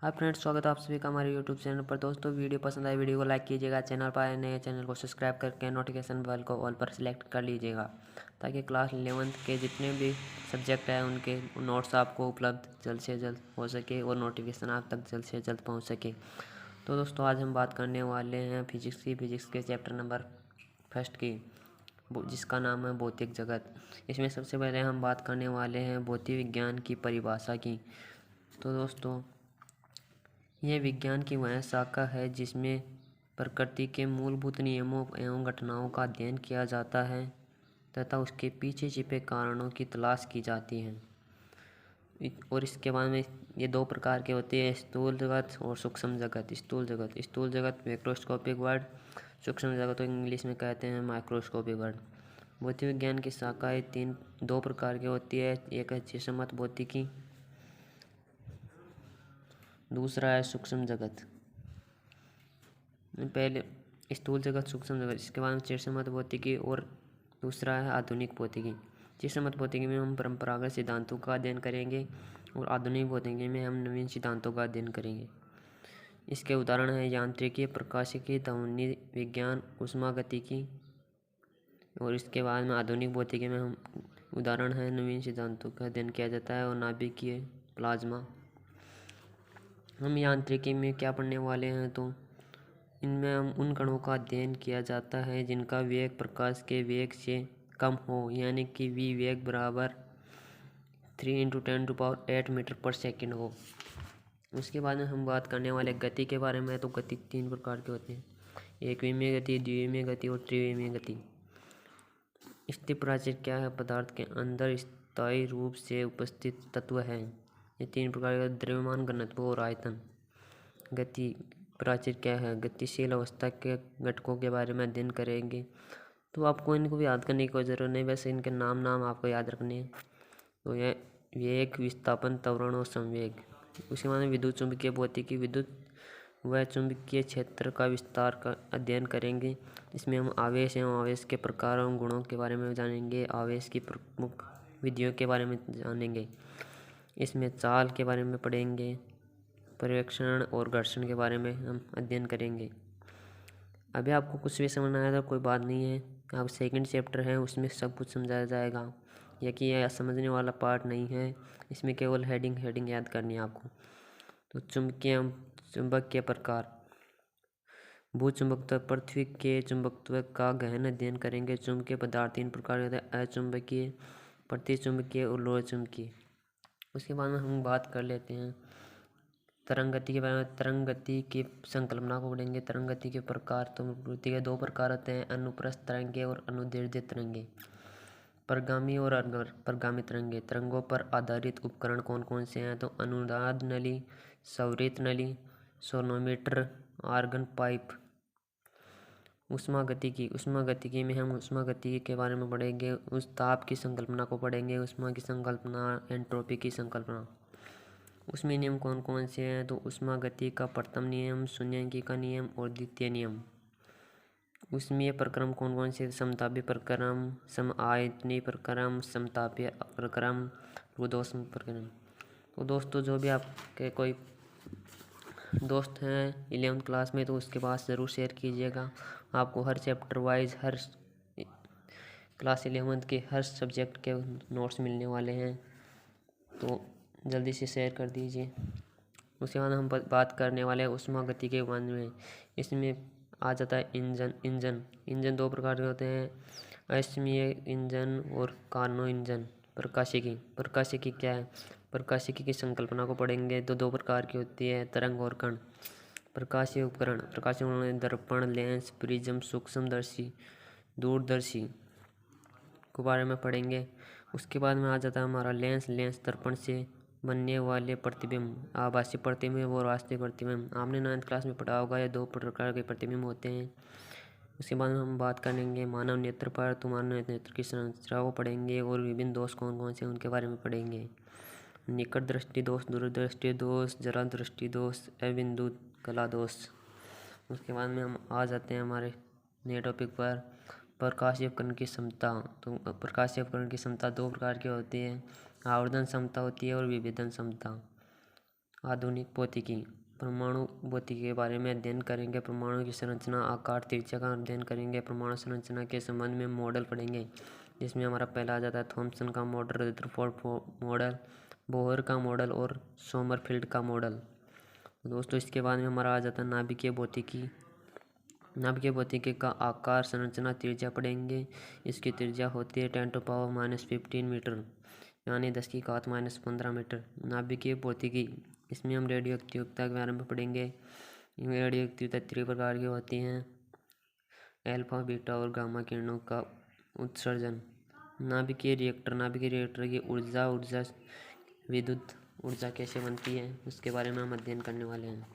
Hi friends, स्वागत है आप सभी का हमारे यूट्यूब चैनल पर। दोस्तों, वीडियो पसंद आए वीडियो को लाइक कीजिएगा। चैनल पर आए नए चैनल को सब्सक्राइब करके नोटिफिकेशन बेल को ऑल पर सिलेक्ट कर लीजिएगा, ताकि क्लास 11th के जितने भी सब्जेक्ट हैं उनके नोट्स आपको उपलब्ध जल्द से जल्द हो सके और नोटिफिकेशन आप तक जल्द से जल्द पहुँच सके। तो दोस्तों, आज हम बात करने वाले हैं फिजिक्स के चैप्टर नंबर फर्स्ट की, जिसका नाम है भौतिक जगत। इसमें सबसे पहले हम बात करने वाले हैं भौतिक विज्ञान की परिभाषा की। तो दोस्तों, यह विज्ञान की वह शाखा है जिसमें प्रकृति के मूलभूत नियमों एवं घटनाओं का अध्ययन किया जाता है तथा उसके पीछे छिपे कारणों की तलाश की जाती है। और इसके बाद में ये दो प्रकार के होते हैं, स्थूल जगत और सूक्ष्म जगत। स्थूल जगत मैक्रोस्कोपिक वर्ड, सूक्ष्म जगत तो इंग्लिश में कहते हैं माइक्रोस्कोपिक वर्ड। भौतिक विज्ञान की शाखाएँ दो प्रकार की होती है। एक है चित्रमत भौतिकी, दूसरा है सूक्ष्म जगत। पहले स्थूल जगत, सूक्ष्म जगत, इसके बाद में चित्रमत भौतिकी और दूसरा है आधुनिक भौतिकी। चित्रमत भौतिकी में हम परंपरागत सिद्धांतों का अध्ययन करेंगे और आधुनिक भौतिकी में हम नवीन सिद्धांतों का अध्ययन करेंगे। इसके उदाहरण हैं यांत्रिकी, प्रकाशिकी, ध्वनि विज्ञान, ऊष्मागतिकी। और इसके बाद में आधुनिक भौतिकी में हम उदाहरण है नवीन सिद्धांतों का अध्ययन किया जाता है और नाभिकीय, प्लाज्मा। हम यांत्रिकी में क्या पढ़ने वाले हैं, तो इनमें हम उन कणों का अध्ययन किया जाता है जिनका वेग प्रकाश के वेग से कम हो, यानी कि v वेग बराबर 3 × 10⁸ मीटर पर सेकंड हो। उसके बाद में हम बात करने वाले गति के बारे में। तो गति तीन प्रकार के होते हैं, एकविमीय गति, द्विविमीय गति और त्रिविमीय गति। स्थिर प्राचीर क्या है? पदार्थ के अंदर स्थायी रूप से उपस्थित तत्व है। ये तीन प्रकार के, द्रव्यमान, घनत्व और आयतन। गति प्राचीर क्या है? गतिशील अवस्था के घटकों के बारे में अध्ययन करेंगे। तो आपको इनको भी याद करने की कोई ज़रूरत नहीं, वैसे इनके नाम आपको याद रखने हैं। तो यह वेग, विस्थापन, त्वरण और संवेग। उसके बाद में विद्युत चुंबकीय भौतिकी, विद्युत व चुंबकीय क्षेत्र का विस्तार का अध्ययन करेंगे। इसमें हम आवेश एवं आवेश के प्रकार एवं गुणों के बारे में जानेंगे, आवेश की प्रमुख विधियों के बारे में जानेंगे। इसमें चाल के बारे में पढ़ेंगे, पर्यवेक्षण और घर्षण के बारे में हम अध्ययन करेंगे। अभी आपको कुछ भी समझ आया तो कोई बात नहीं है, आप सेकंड चैप्टर है उसमें सब कुछ समझाया जाएगा। यह कि यह समझने वाला पार्ट नहीं है, इसमें केवल हेडिंग याद करनी है आपको। तो चुंबक के प्रकार। भूचुंबकत्व, पृथ्वी के चुंबकत्व का गहन अध्ययन करेंगे। चुंबकीय पदार्थ तीन प्रकार के होते हैं, अचुंबकीय, प्रतिचुंबकीय और लोह चुंबकीय। उसके बाद में हम बात कर लेते हैं तरंग गति के बारे में। तरंग गति की संकल्पना को पढ़ेंगे। तरंग गति के प्रकार, तो प्रकृति के दो प्रकार होते हैं, अनुप्रस्थ तरंगे और अनुदैर्ध्य तरंगे। परगामी और परगामी तरंगे। तरंगों पर आधारित उपकरण कौन कौन से हैं? तो अनुनाद नली, सौरित नली, सोनोमीटर, आर्गन पाइप। उष्मागतिकी में हम उष्मागतिकी के बारे में पढ़ेंगे। उस ताप की संकल्पना को पढ़ेंगे, उष्मा की संकल्पना, एंट्रोपी की संकल्पना। उसमें नियम कौन कौन से हैं? तो उष्मागतिकी का प्रथम नियम, शून्यांकी का नियम और द्वितीय नियम। उसमें प्रक्रम कौन कौन से? समतापीय प्रक्रम, समआयतनीय प्रक्रम, समतापीय प्रक्रम, रुद्धोष्म प्रक्रम। तो दोस्तों, जो भी आपके कोई दोस्त हैं 11th क्लास में, तो उसके पास ज़रूर शेयर कीजिएगा। आपको हर चैप्टर वाइज, हर क्लास 11th के हर सब्जेक्ट के नोट्स मिलने वाले हैं, तो जल्दी से शेयर कर दीजिए। उसके बाद हम बात करने वाले हैं ऊष्मागतिकी के बारे में। इसमें आ जाता है इंजन दो प्रकार के होते हैं, अयस्मीय इंजन और कार्नो इंजन। प्रकाशिकी क्या है? प्रकाशिकी की संकल्पना को पढ़ेंगे। तो दो प्रकार की होती है, तरंग और कण। प्रकाशीय उपकरण दर्पण, लेंस, प्रिज्म, सूक्ष्मदर्शी, दूरदर्शी के बारे में पढ़ेंगे। उसके बाद में आ जाता है हमारा लेंस दर्पण से बनने वाले प्रतिबिंब, आभासी प्रतिबिंब और वास्तविक प्रतिबिंब। आपने 9th क्लास में पढ़ा होगा, ये दो प्रकार के प्रतिबिंब होते हैं। उसके बाद में हम बात करेंगे मानव नेत्र पर। तो मानव नेत्र की संरचना को पढ़ेंगे और विभिन्न दोष कौन कौन से उनके बारे में पढ़ेंगे। निकट दृष्टि दोष, दूर दृष्टि दोष, जरा दृष्टि दोष, अबिंदु कला दोष। उसके बाद में हम आ जाते हैं हमारे नए टॉपिक पर, प्रकाशीय उपकरण की क्षमता। तो प्रकाशीय उपकरण की क्षमता दो प्रकार की होती है, आवर्धन क्षमता होती है और विभेदन क्षमता। आधुनिक भौतिकी। परमाणु भौतिकी के बारे में अध्ययन करेंगे। परमाणु की संरचना, आकार, त्रिज्या का अध्ययन करेंगे। परमाणु संरचना के संबंध में मॉडल पढ़ेंगे, जिसमें हमारा पहला आ जाता है थॉम्सन का मॉडल, रदरफोर्ड मॉडल, बोहर का मॉडल और सोमरफेल्ड का मॉडल। दोस्तों इसके बाद में हमारा आ जाता है नाभिकीय भौतिकी। नाभिकीय भौतिकी का आकार, संरचना, त्रिज्या पढ़ेंगे। इसकी त्रिज्या होती है 10⁻⁻15 मीटर, यानी 10⁻⁻15 मीटर। नाभिकीय भौतिकी, इसमें हम रेडियो एक्टिवता के बारे में पढ़ेंगे। रेडियो एक्टिवता 3 प्रकार की होती हैं: अल्फा, बीटा और गामा किरणों का उत्सर्जन। नाभिकीय रिएक्टर की ऊर्जा विद्युत ऊर्जा कैसे बनती है, उसके बारे में हम अध्ययन करने वाले हैं।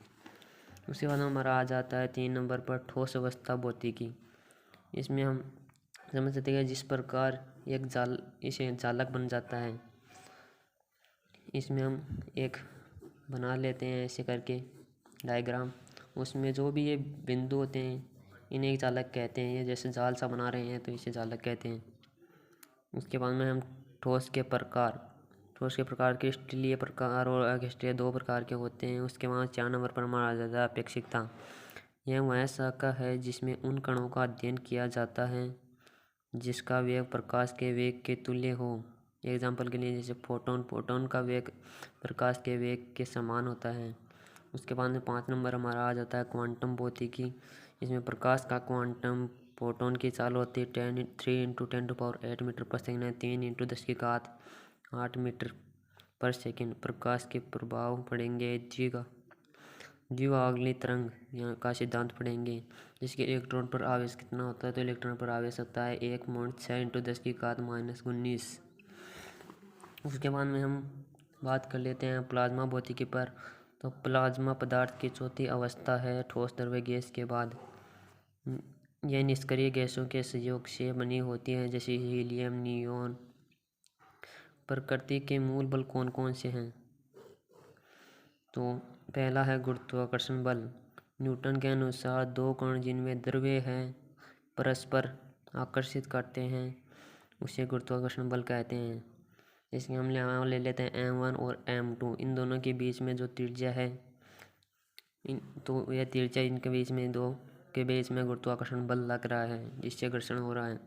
उसके बाद हमारा आ जाता है 3 नंबर पर ठोस अवस्था भौतिकी। इसमें हम समझ सकते हैं जिस प्रकार एक जालक बन जाता है। इसमें हम एक बना लेते हैं ऐसे करके डायग्राम। उसमें जो भी ये बिंदु होते हैं इन्हें एक जालक कहते हैं। ये जैसे जाल सा बना रहे हैं तो इसे जालक कहते हैं। उसके बाद में हम ठोस के प्रकार क्रिस्टलीय प्रकार और अक्रिस्टलीय 2 प्रकार के होते हैं। उसके बाद 4 नंबर पर हमारा आ जाता है अपेक्षिकता। यह वह शाखा है जिसमें उन कणों का अध्ययन किया जाता है जिसका वेग प्रकाश के वेग के तुल्य हो। एग्जाम्पल के लिए जैसे फोटोन का वेग प्रकाश के वेग के समान होता है। उसके बाद में 5 नंबर हमारा आ जाता है क्वांटम भौतिकी। इसमें प्रकाश का क्वांटम फोटोन की चाल होती है 3 × 10⁸ मीटर पर सेकेंड है, 3 × 10⁸ मीटर पर सेकेंड। प्रकाश के प्रभाव पढ़ेंगे। द्विआवर्ती तरंग यहाँ का सिद्धांत पढ़ेंगे, जिसके इलेक्ट्रॉन पर आवेश कितना होता है। तो इलेक्ट्रॉन पर आवेश होता है 1.6 × 10⁻⁻19। उसके बाद में हम बात कर लेते हैं प्लाज्मा भौतिकी पर। तो प्लाज्मा पदार्थ की चौथी अवस्था है ठोस द्रव्य गैस के बाद। यह निष्क्रिय गैसों के संयोग से बनी होती है, जैसे हीलियम, नियोन। प्रकृति के मूल बल कौन कौन से हैं? तो पहला है गुरुत्वाकर्षण बल। न्यूटन के अनुसार 2 कण जिनमें द्रव्य है परस्पर आकर्षित करते हैं उसे गुरुत्वाकर्षण बल कहते हैं। इसके हम ले लेते हैं m1 और m2। इन दोनों के बीच में जो त्रिज्या है तो यह त्रिज्या इनके बीच में 2 के बीच में गुरुत्वाकर्षण बल लग रहा है, जिससे घर्षण हो रहा है।